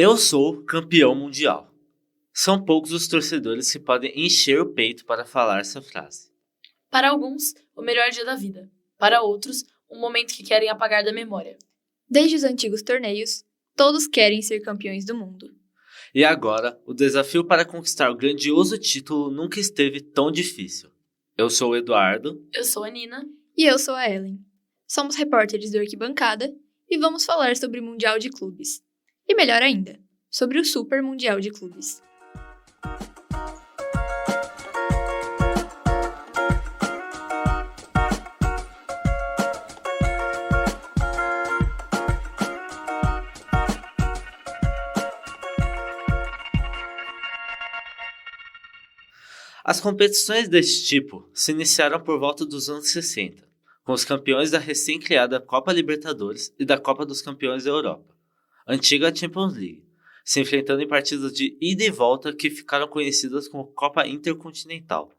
Eu sou campeão mundial. São poucos os torcedores que podem encher o peito para falar essa frase. Para alguns, o melhor dia da vida. Para outros, um momento que querem apagar da memória. Desde os antigos torneios, todos querem ser campeões do mundo. E agora, o desafio para conquistar o grandioso título nunca esteve tão difícil. Eu sou o Eduardo. Eu sou a Nina. E eu sou a Ellen. Somos repórteres do Arquibancada e vamos falar sobre o Mundial de Clubes. E melhor ainda, sobre o Super Mundial de Clubes. As competições deste tipo se iniciaram por volta dos anos 60, com os campeões da recém-criada Copa Libertadores e da Copa dos Campeões da Europa, antiga Champions League, se enfrentando em partidas de ida e volta que ficaram conhecidas como Copa Intercontinental.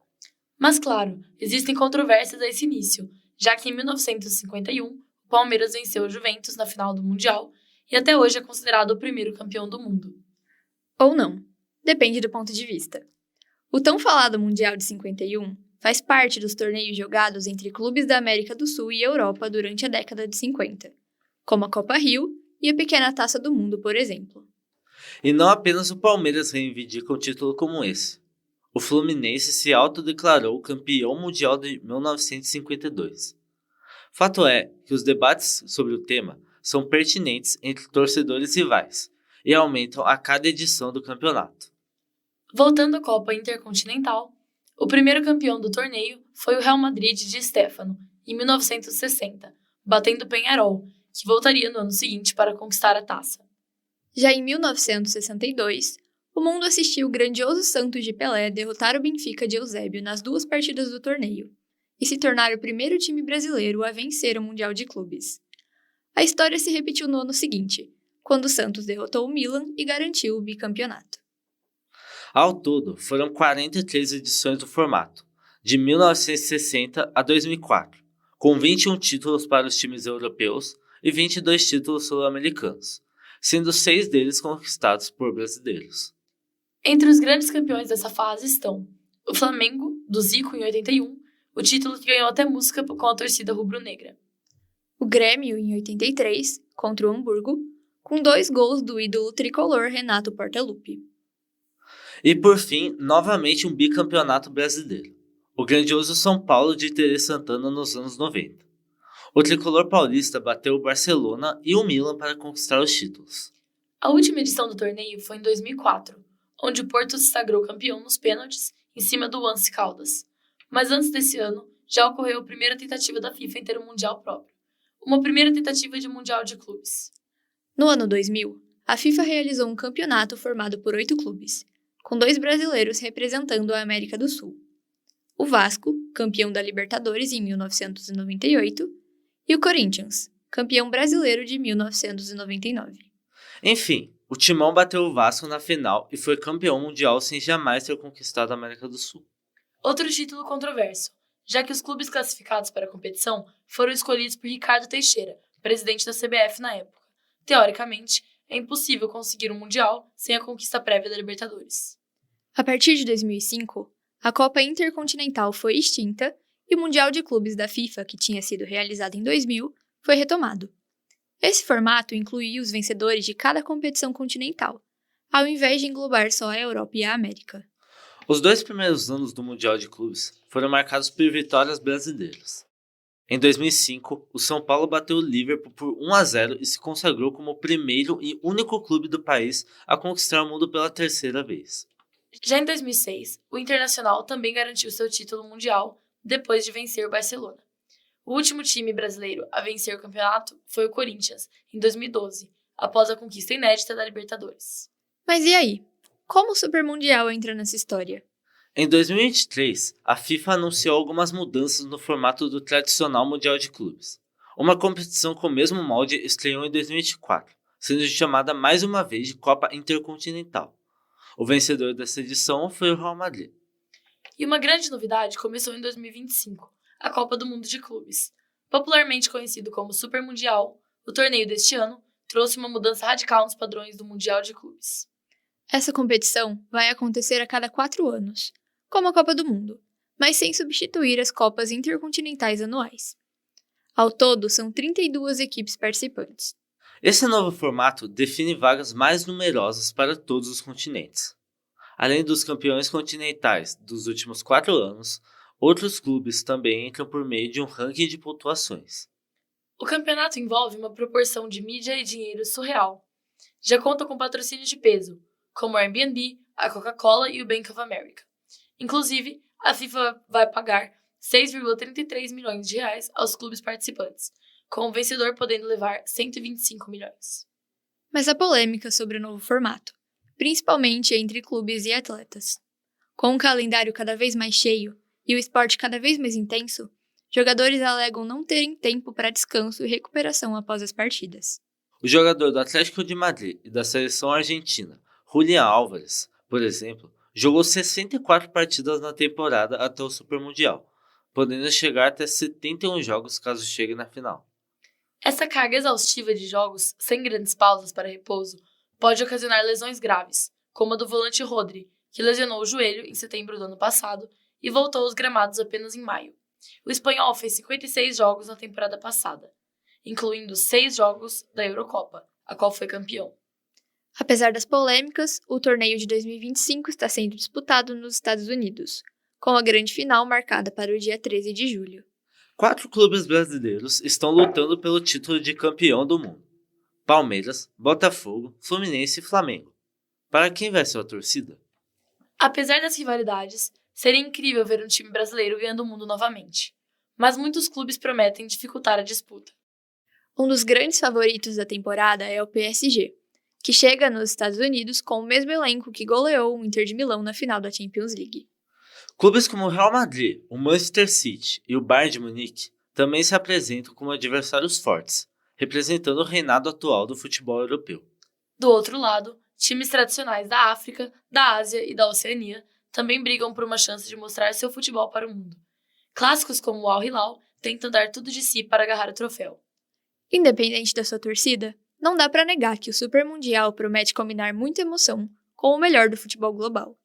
Mas claro, existem controvérsias a esse início, já que em 1951 o Palmeiras venceu o Juventus na final do Mundial e até hoje é considerado o primeiro campeão do mundo. Ou não, depende do ponto de vista. O tão falado Mundial de 51 faz parte dos torneios jogados entre clubes da América do Sul e Europa durante a década de 50, como a Copa Rio e a Pequena Taça do Mundo, por exemplo. E não apenas o Palmeiras reivindica um título como esse. O Fluminense se autodeclarou campeão mundial de 1952. Fato é que os debates sobre o tema são pertinentes entre torcedores rivais e aumentam a cada edição do campeonato. Voltando à Copa Intercontinental, o primeiro campeão do torneio foi o Real Madrid de Stéfano, em 1960, batendo o Peñarol, que voltaria no ano seguinte para conquistar a taça. Já em 1962, o mundo assistiu o grandioso Santos de Pelé derrotar o Benfica de Eusébio nas duas partidas do torneio e se tornar o primeiro time brasileiro a vencer o Mundial de Clubes. A história se repetiu no ano seguinte, quando o Santos derrotou o Milan e garantiu o bicampeonato. Ao todo, foram 43 edições do formato, de 1960 a 2004, com 21 títulos para os times europeus e 22 títulos sul-americanos, sendo 6 deles conquistados por brasileiros. Entre os grandes campeões dessa fase estão o Flamengo, do Zico em 81, o título que ganhou até música com a torcida rubro-negra. O Grêmio em 83, contra o Hamburgo, com 2 gols do ídolo tricolor Renato Portaluppi. E por fim, novamente um bicampeonato brasileiro, o grandioso São Paulo de Tele Santana nos anos 90. O tricolor paulista bateu o Barcelona e o Milan para conquistar os títulos. A última edição do torneio foi em 2004, onde o Porto se sagrou campeão nos pênaltis em cima do Once Caldas. Mas antes desse ano, já ocorreu a primeira tentativa da FIFA em ter um mundial próprio, uma primeira tentativa de mundial de clubes. No ano 2000, a FIFA realizou um campeonato formado por 8 clubes, com 2 brasileiros representando a América do Sul. O Vasco, campeão da Libertadores em 1998, e o Corinthians, campeão brasileiro de 1999. Enfim, o Timão bateu o Vasco na final e foi campeão mundial sem jamais ter conquistado a América do Sul. Outro título controverso, já que os clubes classificados para a competição foram escolhidos por Ricardo Teixeira, presidente da CBF na época. Teoricamente, é impossível conseguir um mundial sem a conquista prévia da Libertadores. A partir de 2005, a Copa Intercontinental foi extinta e o Mundial de Clubes da FIFA, que tinha sido realizado em 2000, foi retomado. Esse formato incluía os vencedores de cada competição continental, ao invés de englobar só a Europa e a América. Os 2 primeiros anos do Mundial de Clubes foram marcados por vitórias brasileiras. Em 2005, o São Paulo bateu o Liverpool por 1-0 e se consagrou como o primeiro e único clube do país a conquistar o mundo pela 3ª vez. Já em 2006, o Internacional também garantiu seu título mundial depois de vencer o Barcelona. O último time brasileiro a vencer o campeonato foi o Corinthians, em 2012, após a conquista inédita da Libertadores. Mas e aí? Como o Super Mundial entra nessa história? Em 2023, a FIFA anunciou algumas mudanças no formato do tradicional Mundial de Clubes. Uma competição com o mesmo molde estreou em 2024, sendo chamada mais uma vez de Copa Intercontinental. O vencedor dessa edição foi o Real Madrid. E uma grande novidade começou em 2025, a Copa do Mundo de Clubes. Popularmente conhecido como Super Mundial, o torneio deste ano trouxe uma mudança radical nos padrões do Mundial de Clubes. Essa competição vai acontecer a cada 4 anos, como a Copa do Mundo, mas sem substituir as Copas Intercontinentais anuais. Ao todo, são 32 equipes participantes. Esse novo formato define vagas mais numerosas para todos os continentes. Além dos campeões continentais dos últimos 4 anos, outros clubes também entram por meio de um ranking de pontuações. O campeonato envolve uma proporção de mídia e dinheiro surreal. Já conta com patrocínios de peso, como a Airbnb, a Coca-Cola e o Bank of America. Inclusive, a FIFA vai pagar 6,33 milhões de reais aos clubes participantes, com o vencedor podendo levar 125 milhões. Mas há polêmica sobre o novo formato, principalmente entre clubes e atletas. Com um calendário cada vez mais cheio e o esporte cada vez mais intenso, jogadores alegam não terem tempo para descanso e recuperação após as partidas. O jogador do Atlético de Madrid e da seleção argentina, Julián Álvares, por exemplo, jogou 64 partidas na temporada até o Super Mundial, podendo chegar até 71 jogos caso chegue na final. Essa carga exaustiva de jogos, sem grandes pausas para repouso, pode ocasionar lesões graves, como a do volante Rodri, que lesionou o joelho em setembro do ano passado e voltou aos gramados apenas em maio. O espanhol fez 56 jogos na temporada passada, incluindo 6 jogos da Eurocopa, a qual foi campeão. Apesar das polêmicas, o torneio de 2025 está sendo disputado nos Estados Unidos, com a grande final marcada para o dia 13 de julho. 4 clubes brasileiros estão lutando pelo título de campeão do mundo: Palmeiras, Botafogo, Fluminense e Flamengo. Para quem vai ser a torcida? Apesar das rivalidades, seria incrível ver um time brasileiro ganhando o mundo novamente, mas muitos clubes prometem dificultar a disputa. Um dos grandes favoritos da temporada é o PSG, que chega nos Estados Unidos com o mesmo elenco que goleou o Inter de Milão na final da Champions League. Clubes como o Real Madrid, o Manchester City e o Bayern de Munique também se apresentam como adversários fortes, representando o reinado atual do futebol europeu. Do outro lado, times tradicionais da África, da Ásia e da Oceania também brigam por uma chance de mostrar seu futebol para o mundo. Clássicos como o Al Hilal tentam dar tudo de si para agarrar o troféu. Independente da sua torcida, não dá para negar que o Super Mundial promete combinar muita emoção com o melhor do futebol global.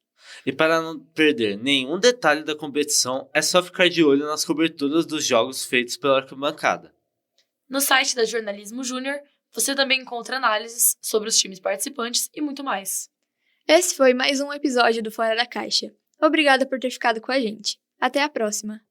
E para não perder nenhum detalhe da competição, é só ficar de olho nas coberturas dos jogos feitos pela arquibancada. No site da Jornalismo Júnior, você também encontra análises sobre os times participantes e muito mais. Esse foi mais um episódio do Fora da Caixa. Obrigada por ter ficado com a gente. Até a próxima!